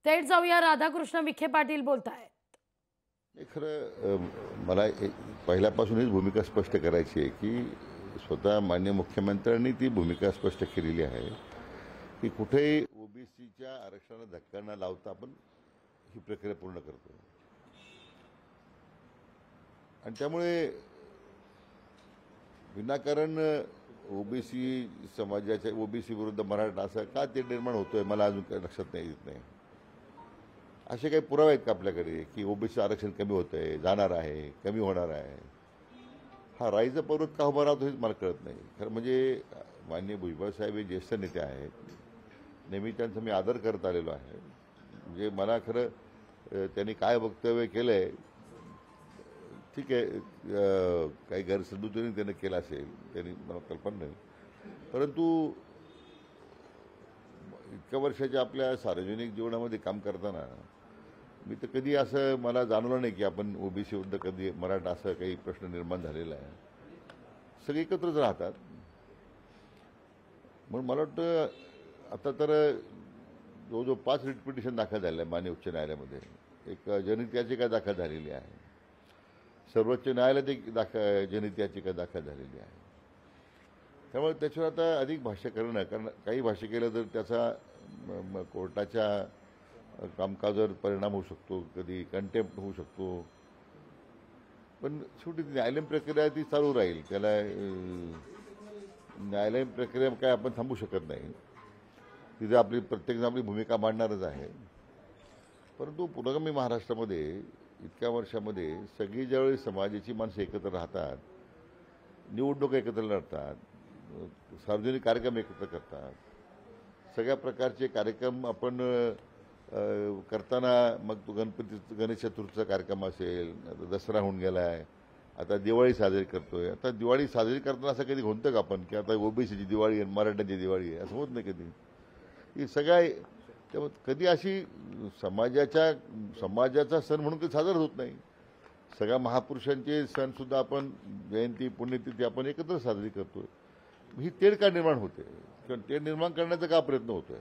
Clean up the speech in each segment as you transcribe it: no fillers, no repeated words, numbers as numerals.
थेट जाऊया, राधाकृष्ण विखे पाटील बोलतायत। खरं मला पहिल्यापासूनच भूमिका स्पष्ट करायची आहे की स्वतः माननीय मुख्यमंत्र्यांनी ती भूमिका स्पष्ट केलेली आहे की कुठेही ओबीसीच्या आरक्षणाला धक्का न लावता आपण ही प्रक्रिया पूर्ण करतो आणि त्यामुळे विनाकारण ओबीसी समाजाच्या ओबीसी विरुद्ध मराठा असं का ते निर्माण होतोय मला अजून काही लक्षात येत नाही। असे काही पुरावे आहेत का आपल्याकडे की ओबीसी आरक्षण कमी होत आहे, जाणार आहे, कमी होणार आहे? हा राईचा पर्वत का उभा राहतो हेच मला कळत नाही। खरं म्हणजे माननीय भुजबळ साहेब हे ज्येष्ठ नेते आहेत, नेहमी त्यांचा मी आदर करत आलेलो आहे। म्हणजे मला खरं त्यांनी काय वक्तव्य केलं आहे ठीक आहे, काही गैरसमजुतीने त्यानं केलं असेल, त्यांनी मला कल्पना नाही, परंतु इतक्या वर्षाच्या आपल्या सार्वजनिक जीवनामध्ये काम करताना मी तर कधी असं मला जाणवलं नाही की आपण ओबीसी विरुद्ध कधी मराठा असं काही प्रश्न निर्माण झालेला आहे। सगळे एकत्रच राहतात। म्हणून मला वाटतं आता तर जवळजवळ 5 रिट पिटिशन दाखल झाले आहे माननीय उच्च न्यायालयामध्ये। एक जनहित याचिका दाखल झालेली आहे, सर्वोच्च न्यायालयात एक जनहित याचिका दाखल झालेली आहे। त्यामुळे त्याच्यावर आता अधिक भाष्य करणं, कारण काही भाष्य केलं तर त्याचा कोर्टाच्या कामकाजावर परिणाम होऊ शकतो, कधी कंटेम्प्ट होऊ शकतो, पण शेवटी न्यायालयीन प्रक्रिया ती चालू राहील। त्याला न्यायालयीन प्रक्रिया काय आपण थांबू शकत नाही, तिथे आपली प्रत्येकजण आपली भूमिका मांडणारच आहे। परंतु पुरोगामी महाराष्ट्रामध्ये इतक्या वर्षामध्ये सगळी ज्यावेळी समाजाची माणसं एकत्र राहतात, निवडणूक एकत्र लढतात, सार्वजनिक कार्यक्रम एकत्र करतात, सगळ्या प्रकारचे कार्यक्रम आपण करताना मग तो गणेश चतुर्थीचा कार्यक्रम असेल, आता दसरा होऊन गेला आहे, आता दिवाळी साजरी करतोय। आता दिवाळी साजरी करताना असं कधी होतं का आपण की आता ओबीसीची दिवाळी आहे, मराठ्यांची दिवाळी आहे, असं होत नाही कधी। ही सगळ्या त्यामुळे कधी अशी समाजाचा सण म्हणून काही साजरा होत नाही। सगळ्या महापुरुषांचे सणसुद्धा आपण जयंती पुण्यतिथी आपण एकत्र साजरी करतोय। ही तेढ का निर्माण होते किंवा तेढ निर्माण करण्याचा का प्रयत्न होतोय,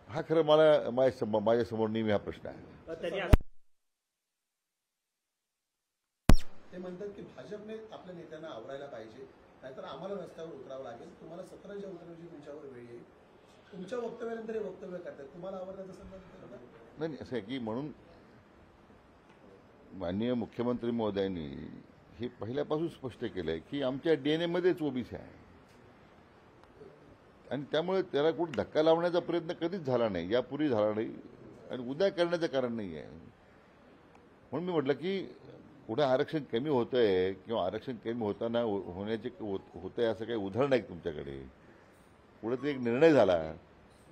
हा खरं मला माझ्यासमोर नेहमी हा प्रश्न आहे। ते म्हणतात की भाजपने आपल्या नेत्यांना आवरायला पाहिजे, नाहीतर आम्हाला रस्त्यावर उतरावं लागेल। तुम्हाला 17 जानेवारी तुमच्यावर वेळ येईल, तुमच्या वक्तव्यानंतर हे वक्तव्य करतात, तुम्हाला आवरण्याचा संबंध नाही। असं आहे की म्हणून माननीय मुख्यमंत्री महोदयांनी हे पहिल्यापासून स्पष्ट केलं आहे की आमच्या डीएनए मध्येच ओबीसी आहे आणि त्यामुळे त्याला कुठे धक्का लावण्याचा प्रयत्न कधीच झाला नाही, यापूर्वी झाला नाही आणि उद्या करण्याचं कारण नाही आहे। म्हणून मी म्हटलं की कुठे आरक्षण कमी होतंय किंवा आरक्षण कमी होताना होण्याचे होतंय असं काही उदाहरण आहे तुमच्याकडे? कुठेतरी एक निर्णय झाला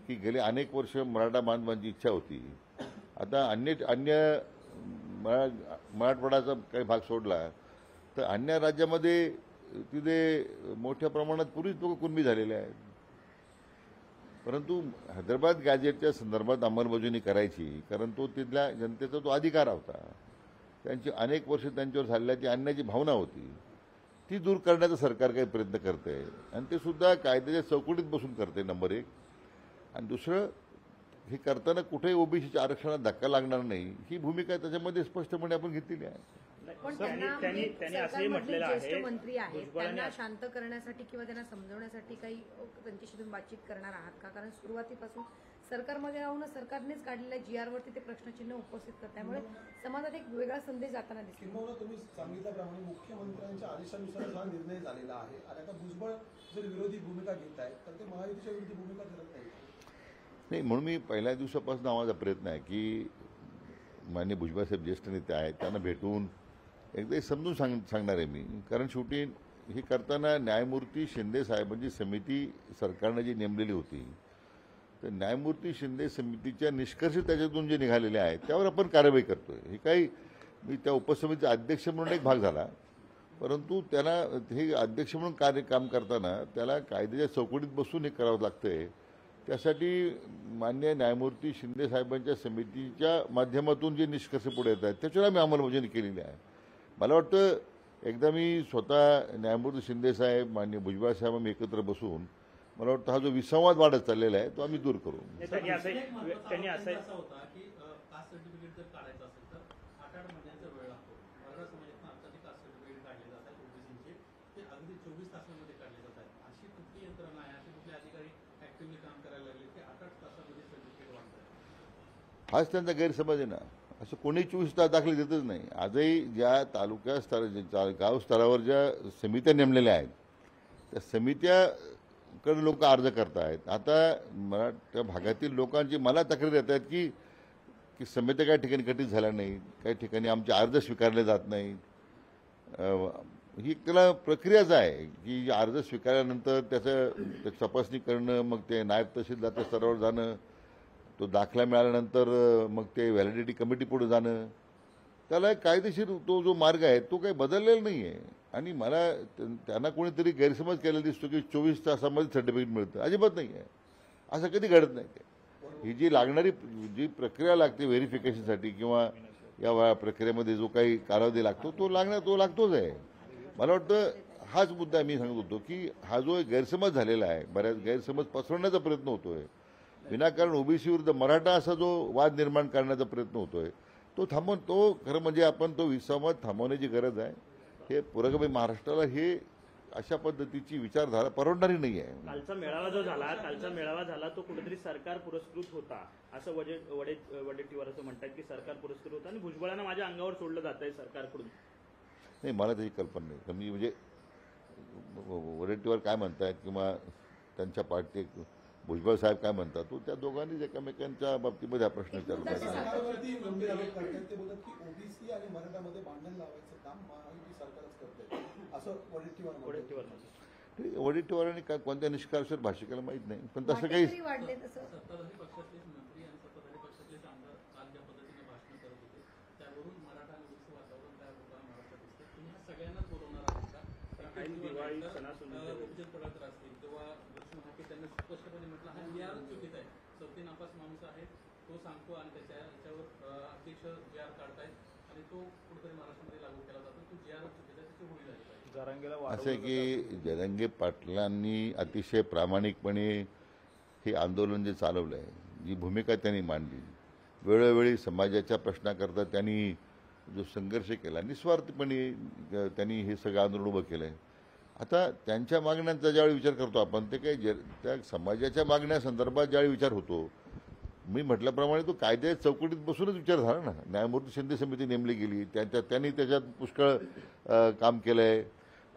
की गेले अनेक वर्ष मराठा बांधवांची इच्छा होती, आता अन्य मराठवाड्याचा काही भाग सोडला तर अन्य राज्यामध्ये तिथे मोठ्या प्रमाणात पूर्वीच लोक कुणबी झालेले आहेत। परंतु हैदराबाद गॅजेटच्या संदर्भात अंमलबजावणी करायची, कारण तो तिथल्या जनतेचा तो अधिकार होता। त्यांची अनेक वर्ष त्यांच्यावर झालेल्या ती अन्यायाची भावना होती, ती दूर करण्याचा सरकार काही प्रयत्न करते आणि ते सुद्धा कायद्याच्या चौकटीत बसून करते, नंबर 1। आणि दुसरं, हे करताना कुठेही ओबीसीच्या आरक्षणात धक्का लागणार नाही ही भूमिका त्याच्यामध्ये स्पष्टपणे आपण घेतलेली आहे। पण त्यांनी असंही म्हटलेलं आहे, ज्येष्ठ मंत्री आहेत, त्यांना शांत करण्यासाठी किंवा त्यांना समजवण्यासाठी काही त्यांच्याशी तुम्ही बातचीत करणार आहात का? कारण सुरुवातीपासून सरकारमध्ये राहूनच सरकारनेच काढलेल्या GR वरती ते प्रश्नचिन्ह उपस्थित करतात, त्यामुळे समाजात एक वेगळा संदेश जाताना दिसतो। किंवा तुम्ही सांगितल्याप्रमाणे मुख्यमंत्र्यांच्या आदेशानुसार हा निर्णय झालेला आहे आणि आता भुजबळ जर विरोधी भूमिका घेत आहेत तर ते महायुतीच्या विरोधी भूमिका करत नाही। म्हणून मी पहिल्या दिवसापासून माझा प्रयत्न आहे की माननीय भुजबळ साहेब ज्येष्ठ नेते आहेत, त्यांना भेटून एकदा समजून सांगणार आहे मी। कारण शेवटी हे करताना न्यायमूर्ती शिंदे साहेबांची समिती सरकारने जी नेमलेली होती, तर न्यायमूर्ती शिंदे समितीच्या निष्कर्ष त्याच्यातून जे निघालेले आहेत त्यावर आपण कारवाई करतोय। हे काही मी त्या उपसमितीचा अध्यक्ष म्हणून एक भाग झाला, परंतु त्याला हे अध्यक्ष म्हणून काम करताना त्याला कायद्याच्या चौकटीत बसून हे करावं लागतंय। त्यासाठी माननीय न्यायमूर्ती शिंदे साहेबांच्या समितीच्या माध्यमातून जे निष्कर्ष पुढे येत आहेत त्याच्यावर आम्ही अंमलबजावणी केलेली आहे। मला वाटतं एकदा मी स्वतः न्यायमूर्ती शिंदे साहेब, माननीय भुजबळ साहेब आम्ही एकत्र बसून मला वाटतं हा जो विसंवाद वाढत चाललेला आहे तो आम्ही दूर करू. त्यांनी असं असा होता की कास्ट सर्टिफिकेट जर काढायचं असेल तर 8 महिन्यांचा वेळ लागतो. मराठा समाजातून आता जे कास्ट सर्टिफिकेट काढले जात आहेत ओबीसीचे ते अगदी 24 तासांमध्ये काढले जात आहेत. अशी कुठली यंत्रणा आहे, असे कुठले अधिकारी ऍक्टिव्हली काम करायला लागले की 8 तासामध्ये सर्टिफिकेट वाढतात? हाच त्यांचा गैरसमज आहे ना. असं कोणी 24 तास दाखले देतच नाही. आजही ज्या तालुका गाव स्तरावर ज्या समित्या नेमलेल्या आहेत त्या समित्याकडे लोक अर्ज करतायत. आता मला त्या भागातील लोकांची मला तक्रार येत आहेत की समित्या काही ठिकाणी गठीत झाल्या नाहीत, काही ठिकाणी आमचे अर्ज स्वीकारले जात नाहीत. ही त्याला प्रक्रियाच आहे की अर्ज स्वीकारल्यानंतर त्याची तपासणी करणं, मग ते नायब तहसीलदारच्या स्तरावर जाणं, तो दाखला मिळाल्यानंतर मग ते व्हॅलिडिटी कमिटी पुढे जाणं, त्याला एक कायदेशीर तो जो मार्ग आहे तो काही बदललेला नाही आहे. आणि मला त्यांना कोणीतरी गैरसमज केलेला दिसतो की 24 तासामध्ये सर्टिफिकेट मिळतं. अजिबात नाही आहे, असं कधी घडत नाही. ही जी लागणारी जी प्रक्रिया लागते व्हेरिफिकेशनसाठी किंवा या प्रक्रियेमध्ये जो काही कालावधी लागतो तो लागतोच आहे. मला वाटतं हाच मुद्दा मी सांगत होतो की हा जो एक गैरसमज झालेला आहे, बऱ्याच गैरसमज पसरवण्याचा प्रयत्न होतोय, विनाकारण ओबीसी विरुद्ध मराठा असा जो वाद निर्माण करण्याचा प्रयत्न होतोय तो खरं म्हणजे आपण तो विसंवाद थांबवण्याची गरज आहे. हे पुरोगामी महाराष्ट्राला हे अशा पद्धतीची विचारधारा परवडणारी नाही आहे. कालचा मेळावा झाला तो कुठेतरी सरकार पुरस्कृत होता असं वडेट्टीवार असं म्हणतात की सरकार पुरस्कृत होता आणि भुजबळांना माझ्या अंगावर सोडलं जात आहे सरकारकडून. नाही, मला त्याची कल्पना नाही. कमी म्हणजे वडेट्टीवार काय म्हणतायत किंवा त्यांच्या पार्टी भुजबळ साहेब काय म्हणतात तो त्या दोघांनीच एकमेकांच्या बाबतीमध्ये हा प्रश्न विचारला पाहिजे. सरकारवरती गंभीर आरोप करतात. ते बोलतात की ओबीसी आणि मराठामध्ये भांडण लावायचं काम महायुती सरकारच करते असं वडेट्टीवार म्हणतात. वडेट्टीवारांनी काय कोणत्या निष्कर्षावर भाष्य केलं माहित नाही, पण तसं काही वाढले तसं सत्ताधारी पक्षातलेच मंत्री आणि सत्ताधारी पक्षातलेच आमदार काल ज्या पद्धतीने भाषण करत होते त्यावरून मराठा आणि ओबीसी वातावरण तयार होताना महाराष्ट्रात दिसतं. तुम्ही ह्या सगळ्यांनाच बोलवणार आहात का? उपजत पडळकर असतील किंवा लक्ष्मण हाके त्यांनी स्पष्टपणे म्हटलं हा जी.आर चुकीचा आहे. चौथी नापास माणूस आहे तो सांगतो आणि त्याच्यावर अध्यक्ष जी.आर काढतायत आणि तो कुठेतरी महाराष्ट्रामध्ये लागू केला जातो. तो जी.आर चुकीचा आहे, त्याची होळी झाली पाहिजे. असं आहे की जरांगे पाटलांनी अतिशय प्रामाणिकपणे हे आंदोलन जे चालवलं आहे, जी भूमिका त्यांनी मांडली, वेळोवेळी समाजाच्या प्रश्नाकरता त्यांनी जो संघर्ष केला, निस्वार्थपणे त्यांनी हे सगळं आंदोलन उभं केलं आहे. आता त्यांच्या मागण्यांचा ज्यावेळी विचार करतो आपण ते काही त्या समाजाच्या मागण्यासंदर्भात ज्यावेळी विचार होतो, मी म्हटल्याप्रमाणे तो कायद्या चौकटीत बसूनच विचार झाला ना. न्यायमूर्ती शिंदे समिती नेमली गेली, त्यांनी त्याच्यात पुष्कळ काम केलं आहे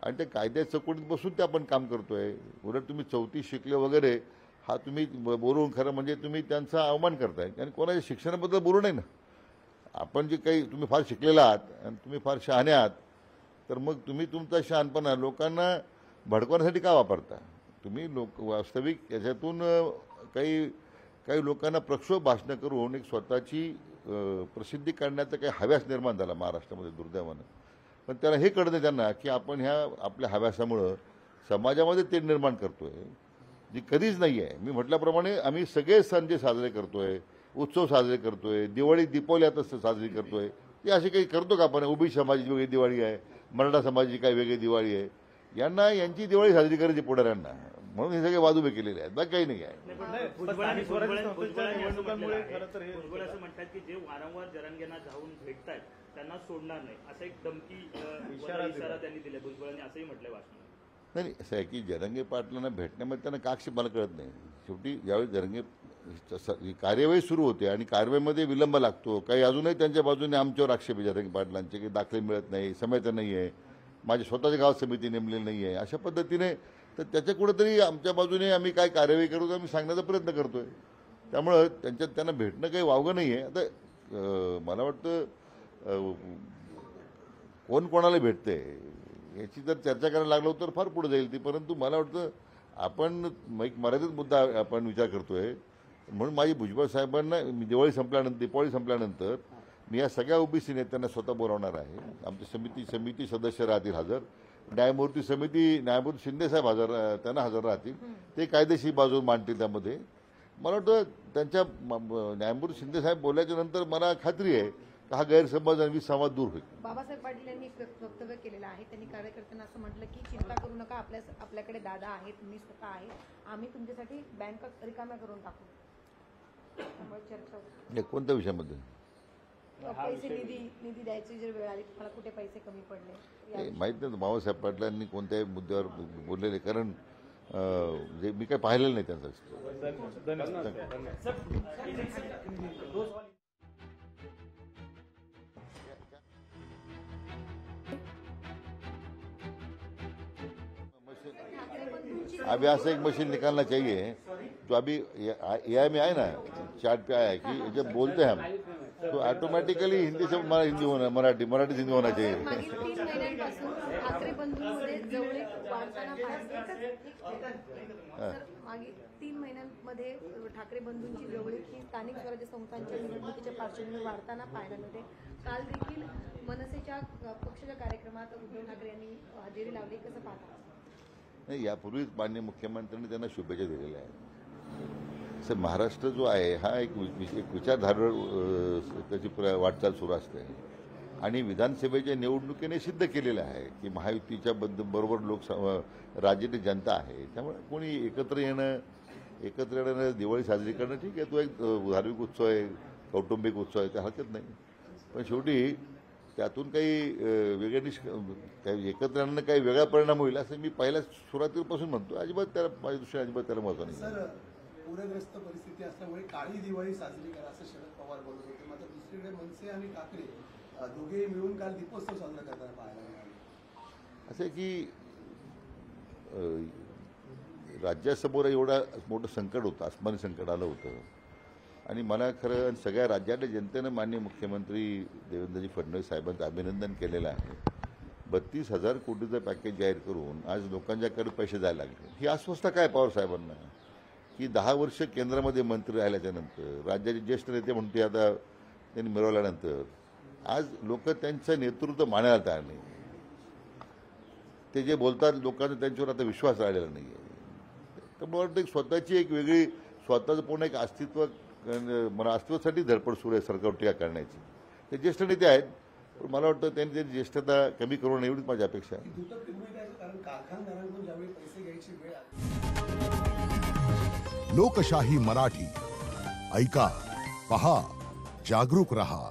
आणि त्या कायद्या चौकटीत बसून ते आपण काम करतोय. उलट तुम्ही 34 शिकले वगैरे हा तुम्ही बोलून खरं म्हणजे तुम्ही त्यांचा अवमान करताय आणि कोणाच्या शिक्षणाबद्दल बोलू नाही ना. आपण जे काही तुम्ही फार शिकलेला आहात आणि तुम्ही फार शहाणे आहात तर मग तुम्ही तुमचा शहाणपणा लोकांना भडकवण्यासाठी का वापरता? तुम्ही वास्तविक याच्यातून काही लोकांना प्रक्षोभ भाषणं करून एक स्वतःची प्रसिद्धी काढण्याचा काही हव्यास निर्माण झाला महाराष्ट्रामध्ये दुर्दैवानं. पण त्याला हे कळतं त्यांना की आपण ह्या आपल्या हव्यासामुळं समाजामध्ये तेढ निर्माण करतोय जी कधीच नाही आहे. मी म्हटल्याप्रमाणे आम्ही सगळे सण जे साजरे करतोय, उत्सव साजरे करतोय, दीपावली आता साजरी करतोय, ते असे काही करतो का आपण? ओबीसी समाजाची वेगळी दिवाळी आहे, मराठा समाजाची काही वेगळी दिवाळी आहे, यांची दिवाळी साजरी करायची पुढाऱ्यांना, म्हणून हे सगळे वादुबे केलेले आहेत, बाकी काही नाही आहे. भुजबळ असं म्हणतात की जे वारंवार जरांगेंना जाऊन भेटतायत त्यांना सोडणार नाही, असा एक धमकी इशारा त्यांनी दिला. भुजबळांनी असंही म्हटलंय भाषणात. नाही, असं आहे की जरांगे पाटलांना भेटण्यामध्ये त्यांना का आक्षेप मला कळत नाही. शेवटी ज्यावेळी जरांगे कार्यवाही सुरू होते आणि कार्यवाहीमध्ये विलंब लागतो, काही अजूनही त्यांच्या बाजूने आमच्यावर आक्षेप आहे जरांगे पाटलांचे की दाखले मिळत नाही, समिती नाही आहे, माझ्या स्वतःच्या गावात समिती नेमलेली नाही आहे, अशा पद्धतीने. तर त्याच्या कुठेतरी आमच्या बाजूने आम्ही काय कार्यवाही करू आम्ही सांगण्याचा प्रयत्न करतोय. त्यामुळं त्यांना भेटणं काही वावगं नाही आहे. आता मला वाटतं कोण कोणाला भेटते याची जर चर्चा करायला लागलो तर फार पुढे जाईल ती. परंतु मला वाटतं आपण एक मर्यादित मुद्दा आपण विचार करतोय, म्हणून माझी भुजबळ साहेबांना दीपावली संपल्यानंतर मी या सगळ्या ओबीसी नेत्यांना स्वतः बोलावणार आहे. आमची समिती सदस्य राहतील हजर, न्यायमूर्ती शिंदे साहेब त्यांना हजर राहतील, ते कायदेशीर बाजू मांडतील. त्यामध्ये मला वाटतं त्यांच्या न्यायमूर्ती शिंदे साहेब बोलल्याच्या नंतर मला खात्री आहे तर हा गैरसमज आणि विसंवाद दूर होईल. बाबासाहेब पाटील यांनी एक वक्तव्य केलेलं आहे. त्यांनी कार्यकर्त्यांना असं म्हटलं की चिंता करू नका, आपल्याकडे दादा आहेत, मी स्वतः आहे, आम्ही तुमच्यासाठी बँका रिकाम्या करून टाकू. त्यामुळे चर्चा होती. कोणत्या विषयामध्ये? पैसे निधी द्यायची जर वेळ आली, तुम्हाला कुठे पैसे कमी पडले हे माहीत नाही बाबासाहेब पाटलांनी कोणत्याही मुद्द्यावर बोललेले, कारण जे मी काही पाहिलेलं नाही त्यांचं. अभी ऐसा एक मशीन निकालना चाहिए जो अभी AI में आए ना, चार्ट पे आया है कि जब बोलते हैं हम तो ऑटोमेटिकली हिंदी से हिंदी होना, मराठी से हिंदी होना चाहिए. मागील 3 महिन्यांपासून ठाकरे बंधूंमध्ये जवळीक वाढताना मागील 3 महिन्यांमध्ये ठाकरे बंधूंची जवळीक ही स्थानिक स्वराज्य संस्थांच्या निवडणुकीच्या पार्श्वभूमीवर वाढताना पाहायला मिळते. काल देखील मनसेच्या पक्षाच्या कार्यक्रमात उद्धव ठाकरे यांनी हजेरी लावली. कसं पाहता? नाही, यापूर्वीच माननीय मुख्यमंत्र्यांनी त्यांना शुभेच्छा दिलेल्या आहेत. असं महाराष्ट्र जो आहे हा एक विचारधारेवर त्याची वाटचाल सुरू असते आणि विधानसभेच्या निवडणुकीने सिद्ध केलेलं आहे की महायुतीच्या बरोबर राज्याची जनता आहे. त्यामुळे कोणी एकत्र येणं दिवाळी साजरी करणं ठीक आहे, तो एक धार्मिक उत्सव आहे, कौटुंबिक उत्सव आहे, त्या हरकत नाही. पण शेवटी त्यातून काही एकत्र येणं काही वेगळा परिणाम होईल असं मी पहिल्या सुरुवातीपासून म्हणतो. अजिबात त्याला माझ्या दृष्टीने अजिबात त्याला महत्व नाही. सर, पूरग्रस्त परिस्थिती असल्यामुळे काळी दिवाळी साजरी करा असं शरद पवार बोलत होते. मात्र दुसरीकडे मनसे आणि ठाकरे दोघेही मिळून काल दीपोत्सव साजरा करताना पाहायला मिळाले. असं आहे की राज्यासमोर एवढं मोठं संकट होतं, आसमानी संकट आलं होतं आणि मला खरं सगळ्या राज्यातल्या जनतेनं माननीय मुख्यमंत्री देवेंद्रजी फडणवीस साहेबांचं अभिनंदन केलेलं आहे. 32,000 कोटीचं पॅकेज जाहीर करून आज लोकांच्याकडे पैसे जायला लागले. ही अस्वस्थता काय पवार साहेबांना की 10 वर्ष केंद्रामध्ये मंत्री राहिल्याच्यानंतर राज्याचे ज्येष्ठ नेते म्हणते आता त्यांनी मिळवल्यानंतर आज लोक त्यांचं नेतृत्व मानायला तयार नाही. ते जे बोलतात लोकांचा त्यांच्यावर आता विश्वास राहिलेला नाही आहे. तर मला वाटतं स्वतःची एक वेगळी स्वतःचं पूर्ण एक अस्तित्वासाठी धडपड सुरू आहे सरकार टीका करण्याची. ते ज्येष्ठ नेते आहेत पण मला वाटतं त्यांनी त्यांची ज्येष्ठता कमी करू नये एवढीच माझी अपेक्षा आहे. कारण कारखानदारांकडून ज्यावेळी पैसे घ्यायची वेळ आली. लोकशाही मराठी ऐका, पहा, जागरूक रहा.